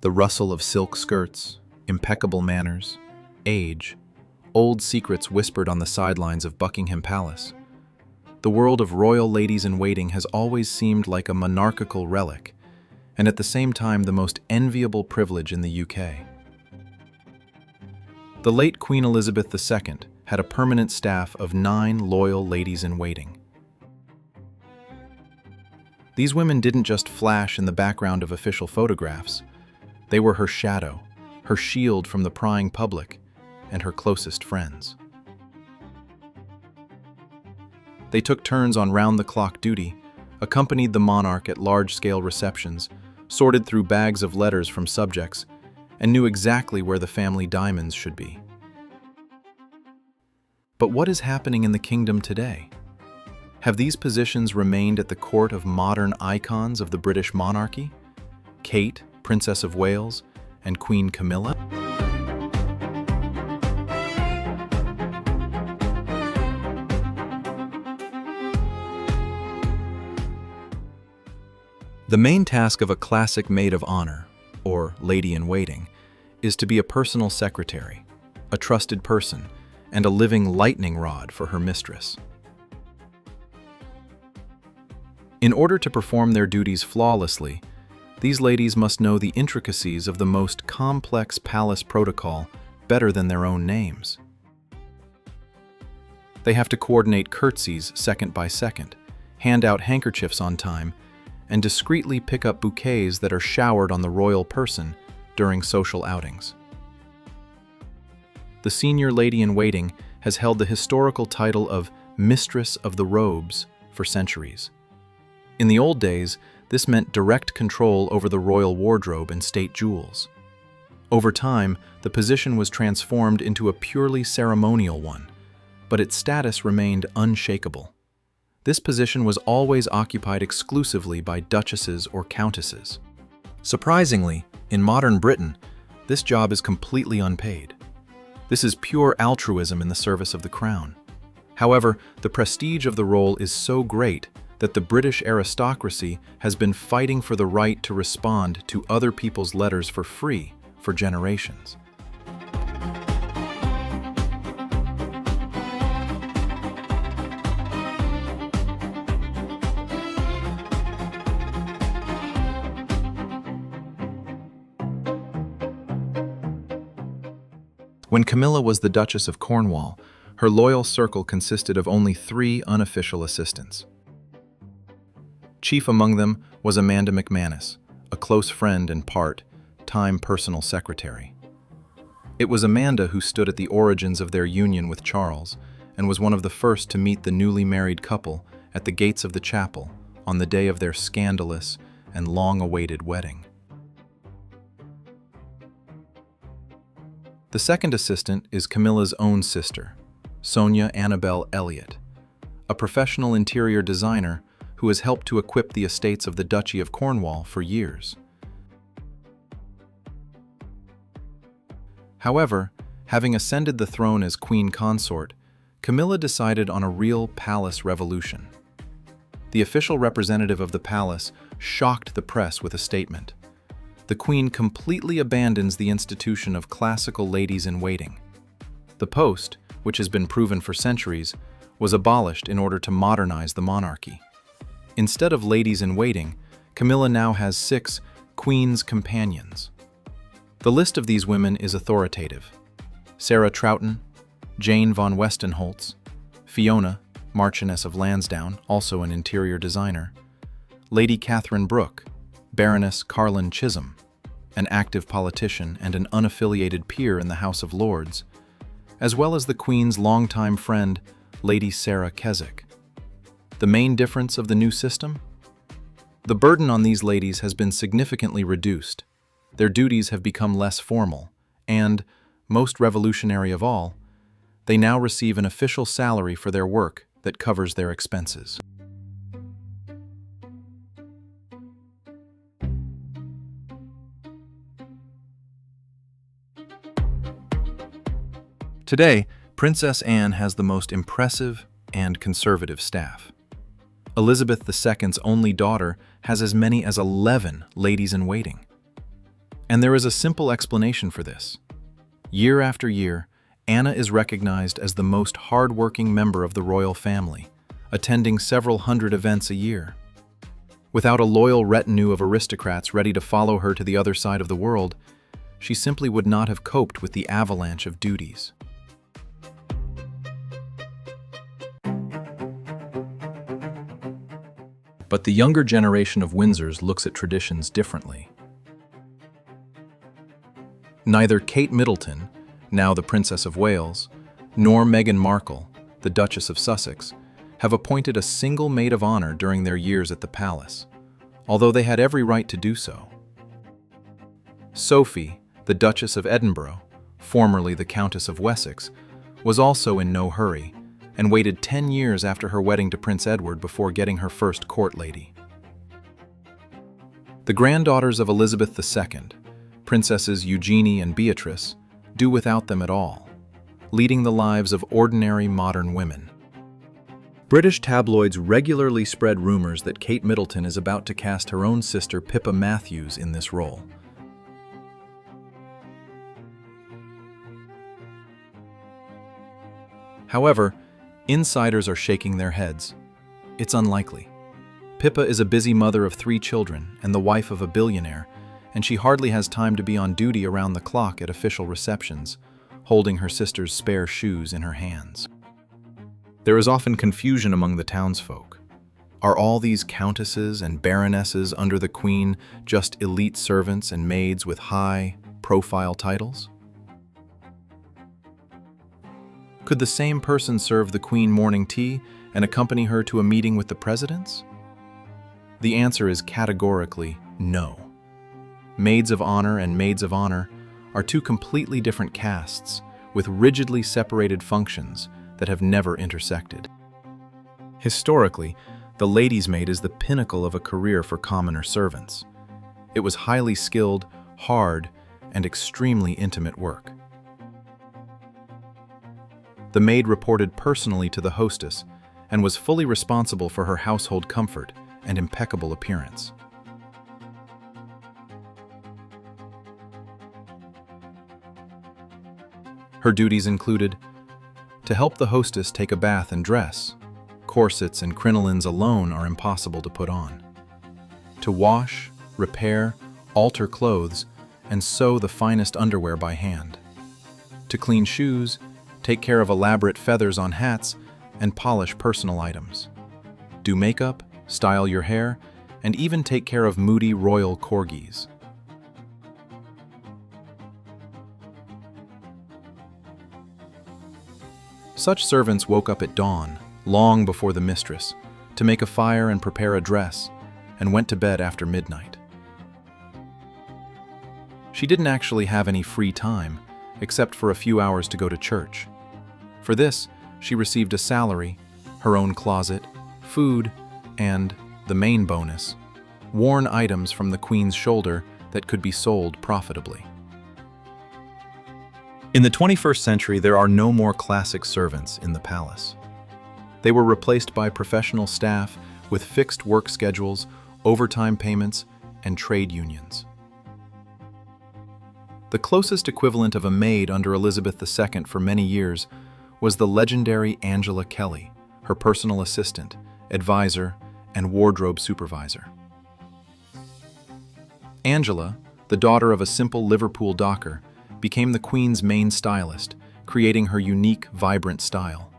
The rustle of silk skirts, impeccable manners, age, old secrets whispered on the sidelines of Buckingham Palace. The world of royal ladies-in-waiting has always seemed like a monarchical relic, and at the same time the most enviable privilege in the UK. The late Queen Elizabeth II had a permanent staff of 9 loyal ladies-in-waiting. These women didn't just flash in the background of official photographs. They were her shadow, her shield from the prying public, and her closest friends. They took turns on round-the-clock duty, accompanied the monarch at large-scale receptions, sorted through bags of letters from subjects, and knew exactly where the family diamonds should be. But what is happening in the kingdom today? Have these positions remained at the court of modern icons of the British monarchy? Kate, Princess of Wales, and Queen Camilla? The main task of a classic maid of honor, or lady-in-waiting, is to be a personal secretary, a trusted person, and a living lightning rod for her mistress. In order to perform their duties flawlessly, these ladies must know the intricacies of the most complex palace protocol better than their own names. They have to coordinate curtsies second by second, hand out handkerchiefs on time, and discreetly pick up bouquets that are showered on the royal person during social outings. The senior lady-in-waiting has held the historical title of Mistress of the Robes for centuries. In the old days, this meant direct control over the royal wardrobe and state jewels. Over time, the position was transformed into a purely ceremonial one, but its status remained unshakable. This position was always occupied exclusively by duchesses or countesses. Surprisingly, in modern Britain, this job is completely unpaid. This is pure altruism in the service of the crown. However, the prestige of the role is so great that the British aristocracy has been fighting for the right to respond to other people's letters for free for generations. When Camilla was the Duchess of Cornwall, her loyal circle consisted of only 3 unofficial assistants. Chief among them was Amanda McManus, a close friend and part-time personal secretary. It was Amanda who stood at the origins of their union with Charles and was one of the first to meet the newly married couple at the gates of the chapel on the day of their scandalous and long-awaited wedding. The second assistant is Camilla's own sister, Sonia Annabel Elliott, a professional interior designer who has helped to equip the estates of the Duchy of Cornwall for years. However, having ascended the throne as queen consort, Camilla decided on a real palace revolution. The official representative of the palace shocked the press with a statement. The queen completely abandons the institution of classical ladies-in-waiting. The post, which has been proven for centuries, was abolished in order to modernize the monarchy. Instead of ladies-in-waiting, Camilla now has 6 queen's companions. The list of these women is authoritative. Sarah Troughton, Jane von Westenholz, Fiona, Marchioness of Lansdowne, also an interior designer, Lady Catherine Brooke, Baroness Carlin Chisholm, an active politician and an unaffiliated peer in the House of Lords, as well as the Queen's longtime friend, Lady Sarah Keswick. The main difference of the new system? The burden on these ladies has been significantly reduced. Their duties have become less formal, and, most revolutionary of all, they now receive an official salary for their work that covers their expenses. Today, Princess Anne has the most impressive and conservative staff. Elizabeth II's only daughter has as many as 11 ladies-in-waiting. And there is a simple explanation for this. Year after year, Anna is recognized as the most hard-working member of the royal family, attending several hundred events a year. Without a loyal retinue of aristocrats ready to follow her to the other side of the world, she simply would not have coped with the avalanche of duties. But the younger generation of Windsors looks at traditions differently. Neither Kate Middleton, now the Princess of Wales, nor Meghan Markle, the Duchess of Sussex, have appointed a single maid of honor during their years at the palace, although they had every right to do so. Sophie, the Duchess of Edinburgh, formerly the Countess of Wessex, was also in no hurry and waited 10 years after her wedding to Prince Edward before getting her first court lady. The granddaughters of Elizabeth II, Princesses Eugenie and Beatrice, do without them at all, leading the lives of ordinary modern women. British tabloids regularly spread rumors that Kate Middleton is about to cast her own sister Pippa Matthews in this role. However, insiders are shaking their heads. It's unlikely. Pippa is a busy mother of 3 children and the wife of a billionaire, and she hardly has time to be on duty around the clock at official receptions, holding her sister's spare shoes in her hands. There is often confusion among the townsfolk. Are all these countesses and baronesses under the Queen just elite servants and maids with high-profile titles? Could the same person serve the Queen morning tea and accompany her to a meeting with the presidents? The answer is categorically no. Maids of honor and maids of honor are 2 completely different castes with rigidly separated functions that have never intersected. Historically, the lady's maid is the pinnacle of a career for commoner servants. It was highly skilled, hard, and extremely intimate work. The maid reported personally to the hostess and was fully responsible for her household comfort and impeccable appearance. Her duties included to help the hostess take a bath and dress. Corsets and crinolines alone are impossible to put on. To wash, repair, alter clothes, and sew the finest underwear by hand. To clean shoes, take care of elaborate feathers on hats, and polish personal items. Do makeup, style your hair, and even take care of moody royal corgis. Such servants woke up at dawn, long before the mistress, to make a fire and prepare a dress, and went to bed after midnight. She didn't actually have any free time, except for a few hours to go to church. For this, she received a salary, her own closet, food, and, the main bonus, worn items from the Queen's shoulder that could be sold profitably. In the 21st century, there are no more classic servants in the palace. They were replaced by professional staff with fixed work schedules, overtime payments, and trade unions. The closest equivalent of a maid under Elizabeth II for many years was the legendary Angela Kelly, her personal assistant, advisor, and wardrobe supervisor. Angela, the daughter of a simple Liverpool docker, became the Queen's main stylist, creating her unique, vibrant style.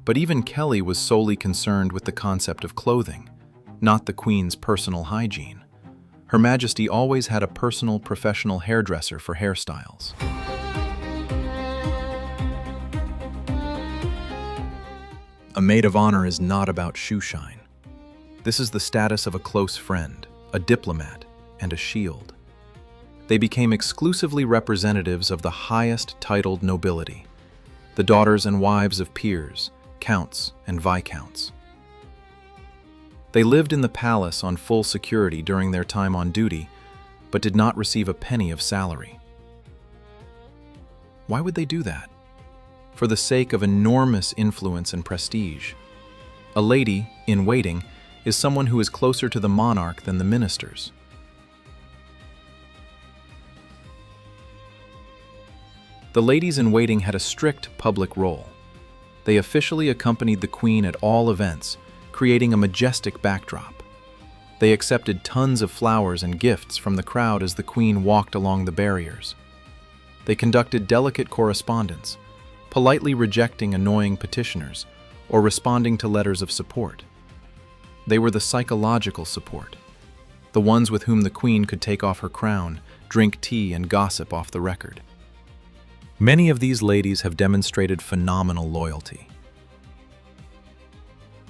But even Kelly was solely concerned with the concept of clothing, not the Queen's personal hygiene. Her Majesty always had a personal, professional hairdresser for hairstyles. A maid of honor is not about shoe shine. This is the status of a close friend, a diplomat, and a shield. They became exclusively representatives of the highest titled nobility, the daughters and wives of peers, counts, and viscounts. They lived in the palace on full security during their time on duty, but did not receive a penny of salary. Why would they do that? For the sake of enormous influence and prestige. A lady, in waiting, is someone who is closer to the monarch than the ministers. The ladies-in-waiting had a strict public role. They officially accompanied the Queen at all events, creating a majestic backdrop. They accepted tons of flowers and gifts from the crowd as the Queen walked along the barriers. They conducted delicate correspondence, politely rejecting annoying petitioners or responding to letters of support. They were the psychological support, the ones with whom the Queen could take off her crown, drink tea, and gossip off the record. Many of these ladies have demonstrated phenomenal loyalty.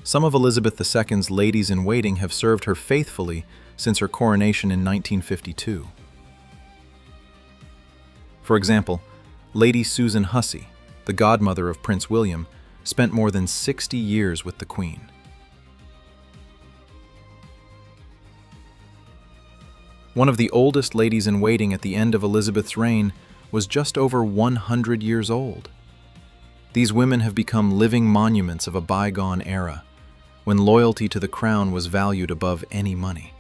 Some of Elizabeth II's ladies-in-waiting have served her faithfully since her coronation in 1952. For example, Lady Susan Hussey, the godmother of Prince William, spent more than 60 years with the Queen. One of the oldest ladies-in-waiting at the end of Elizabeth's reign was just over 100 years old. These women have become living monuments of a bygone era, when loyalty to the crown was valued above any money.